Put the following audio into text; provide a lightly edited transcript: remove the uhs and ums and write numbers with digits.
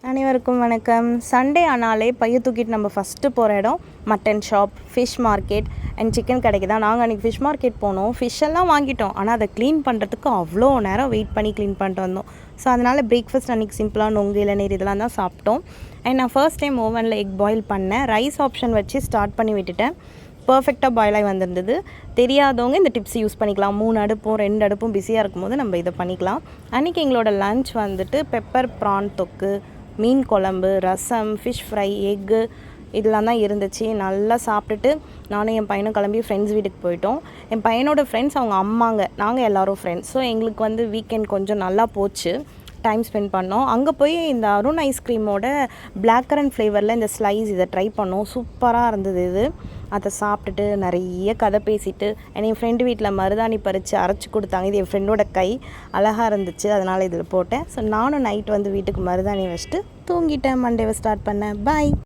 அனைவருக்கும் வணக்கம். சண்டே ஆனாலே பைய தூக்கிட்டு நம்ம ஃபஸ்ட்டு போகிற இடம் mutton shop, fish market and chicken கடைக்கு தான். நாங்கள் அன்றைக்கி ஃபிஷ் மார்க்கெட் போனோம். ஃபிஷ் எல்லாம் வாங்கிட்டோம். ஆனால் அதை க்ளீன் பண்ணுறதுக்கு அவ்வளோ நேரம் வெயிட் பண்ணி க்ளீன் பண்ணிட்டு வந்தோம். ஸோ அதனால் பிரேக்ஃபாஸ்ட் அன்றைக்கி சிம்பிளாக நொங்கு இளநீர் இதெல்லாம் தான் சாப்பிட்டோம். அண்ட் நான் ஃபர்ஸ்ட் டைம் ஓவனில் எக் பாயில் பண்ணேன். ரைஸ் ஆப்ஷன் வச்சு ஸ்டார்ட் பண்ணி விட்டுட்டேன். பர்ஃபெக்டாக பாயில் ஆகி வந்திருந்தது. தெரியாதவங்க இந்த டிப்ஸ் யூஸ் பண்ணிக்கலாம். 3 அடுப்பும் 2 அடுப்பும் பிஸியாக இருக்கும்போது நம்ம இதை பண்ணிக்கலாம். அன்றைக்கி எங்களோட லன்ச் வந்துட்டு பெப்பர் ப்ரான் தொக்கு, மீன் குழம்பு, ரசம், ஃபிஷ் ஃப்ரை, எக்கு இதெல்லாம் தான் இருந்துச்சு. நல்லா சாப்பிட்டுட்டு நானும் என் பையனும் கிளம்பி ஃப்ரெண்ட்ஸ் வீட்டுக்கு போயிட்டோம். என் பையனோட ஃப்ரெண்ட்ஸ் அவங்க அம்மாங்க, நாங்கள் எல்லோரும் ஃப்ரெண்ட்ஸ். ஸோ எங்களுக்கு வந்து வீக்கெண்ட் கொஞ்சம் நல்லா போச்சு, டைம் ஸ்பெண்ட் பண்ணோம். அங்கே போய் இந்த அருண் ஐஸ்கிரீமோட பிளாக் கரண்ட் ஃப்ளேவரில் இந்த ஸ்லைஸ் இதை ட்ரை பண்ணோம். சூப்பராக இருந்தது இது. அதை சாப்பிட்டுட்டு நிறைய கதை பேசிட்டு என் ஃப்ரெண்டு வீட்டில் மருதாணி பறித்து அரைச்சி கொடுத்தாங்க. இது என் ஃப்ரெண்டோட கை அழகாக இருந்துச்சு, அதனால் இதில் போட்டேன். ஸோ நானும் நைட் வந்து வீட்டுக்கு மருதாணி வச்சுட்டு தூங்கிட்டேன். மண்டேவை ஸ்டார்ட் பண்ணேன். பாய்.